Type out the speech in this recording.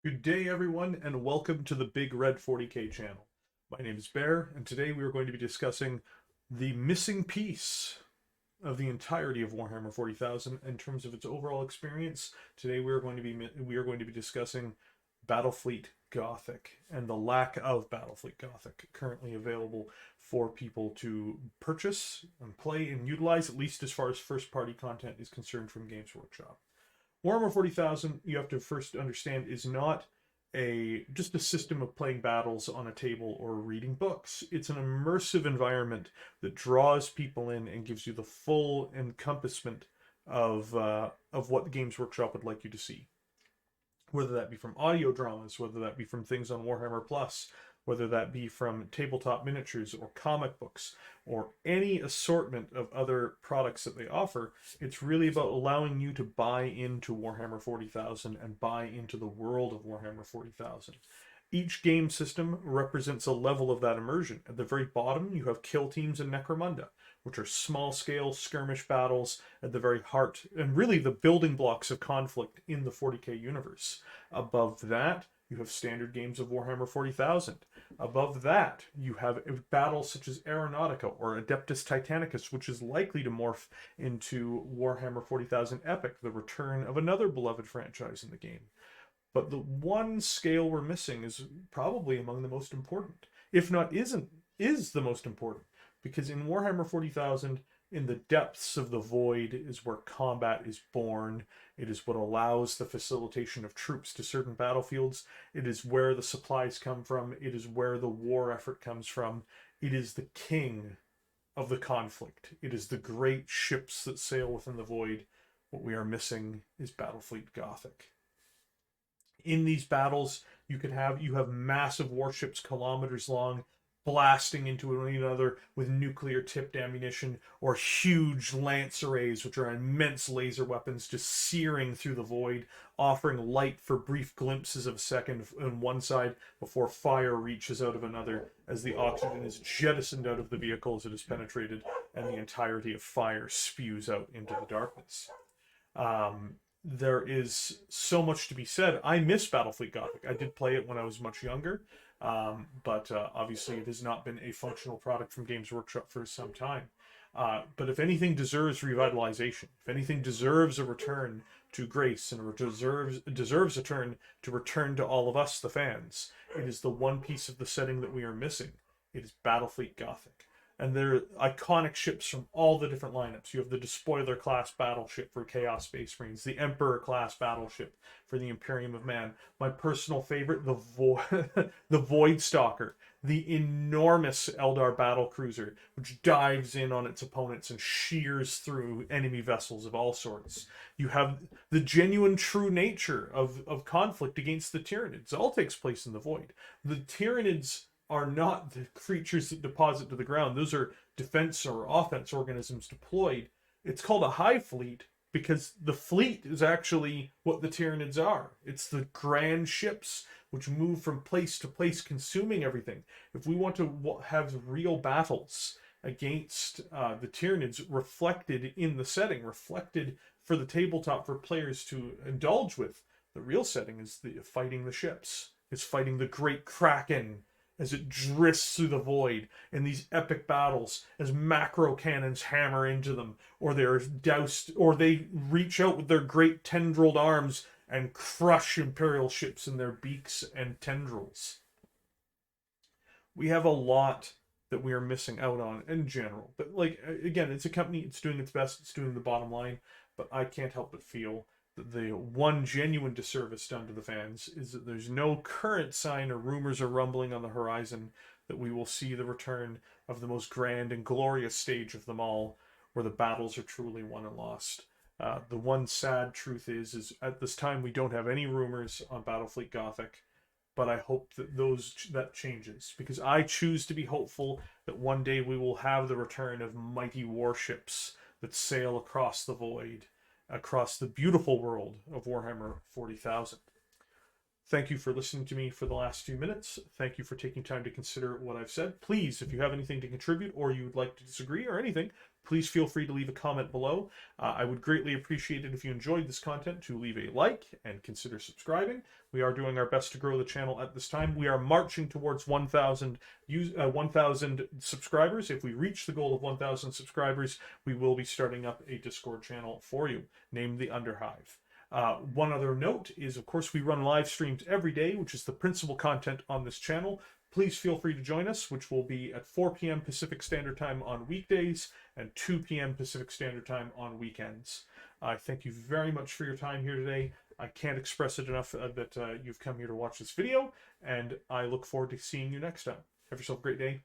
Good day, everyone, and welcome to the Big Red 40K channel. My name is Bear, and today we are going to be discussing the missing piece of the entirety of Warhammer 40,000 in terms of its overall experience. Today we are going to be discussing Battlefleet Gothic and the lack of Battlefleet Gothic currently available for people to purchase and play and utilize, at least as far as first-party content is concerned from Games Workshop. Warhammer 40,000, you have to first understand, is not just a system of playing battles on a table or reading books. It's an immersive environment that draws people in and gives you the full encompassment of what the Games Workshop would like you to see. Whether that be from audio dramas, whether that be from things on Warhammer Plus, whether that be from tabletop miniatures or comic books or any assortment of other products that they offer, it's really about allowing you to buy into Warhammer 40,000 and buy into the world of Warhammer 40,000. Each game system represents a level of that immersion. At the very bottom, you have kill teams and Necromunda, which are small-scale skirmish battles at the very heart, and really the building blocks of conflict in the 40k universe. Above that, you have standard games of Warhammer 40,000. Above that, you have battles such as Aeronautica or Adeptus Titanicus, which is likely to morph into Warhammer 40,000 Epic, the return of another beloved franchise in the game. But the one scale we're missing is probably among the most important, if not is the most important, because in Warhammer 40,000, in the depths of the void is where combat is born. It is what allows the facilitation of troops to certain battlefields. It is where the supplies come from. It is where the war effort comes from. It is the king of the conflict. It is the great ships that sail within the void. What we are missing is Battlefleet Gothic. In these battles, you have massive warships kilometers long, blasting into one another with nuclear tipped ammunition, or huge lance arrays, which are immense laser weapons just searing through the void, offering light for brief glimpses of a second on one side before fire reaches out of another as the oxygen is jettisoned out of the vehicle as it is penetrated and the entirety of fire spews out into the darkness. There is so much to be said. I miss Battlefleet Gothic. I did play it when I was much younger, but obviously it has not been a functional product from Games Workshop for some time. But if anything deserves revitalization, if anything deserves a return to grace and deserves a turn to return to all of us, the fans, it is the one piece of the setting that we are missing. It is Battlefleet Gothic. And they're iconic ships from all the different lineups. You have the Despoiler Class Battleship for Chaos Space Marines, the Emperor Class Battleship for the Imperium of Man. My personal favorite, the Void Stalker, the enormous Eldar battle cruiser, which dives in on its opponents and shears through enemy vessels of all sorts. You have the genuine true nature of conflict against the Tyranids. It all takes place in the Void. The Tyranids are not the creatures that deposit to the ground. Those are defense or offense organisms deployed. It's called a hive fleet because the fleet is actually what the Tyranids are. It's the grand ships which move from place to place, consuming everything. If we want to have real battles against the Tyranids reflected in the setting, reflected for the tabletop for players to indulge with, the real setting is fighting the ships. It's fighting the Great Kraken as it drifts through the void in these epic battles as macro cannons hammer into them, or they're doused, or they reach out with their great tendrilled arms and crush Imperial ships in their beaks and tendrils. We have a lot that we are missing out on in general. But like, again, it's a company, it's doing its best, it's doing the bottom line, but I can't help but feel the one genuine disservice done to the fans is that there's no current sign or rumors or rumbling on the horizon that we will see the return of the most grand and glorious stage of them all, where the battles are truly won and lost. The one sad truth is at this time we don't have any rumors on Battlefleet Gothic, but I hope that that changes, because I choose to be hopeful that one day we will have the return of mighty warships that sail across the void, across the beautiful world of Warhammer 40,000. Thank you for listening to me for the last few minutes. Thank you for taking time to consider what I've said. Please, if you have anything to contribute or you would like to disagree or anything, please feel free to leave a comment below. I would greatly appreciate it if you enjoyed this content to leave a like and consider subscribing. We are doing our best to grow the channel at this time. We are marching towards 1,000 subscribers. If we reach the goal of 1,000 subscribers, we will be starting up a Discord channel for you, named the Underhive. One other note is, of course, we run live streams every day, which is the principal content on this channel. Please feel free to join us, which will be at 4 p.m. Pacific Standard Time on weekdays and 2 p.m. Pacific Standard Time on weekends. I thank you very much for your time here today. I can't express it enough that you've come here to watch this video, and I look forward to seeing you next time. Have yourself a great day.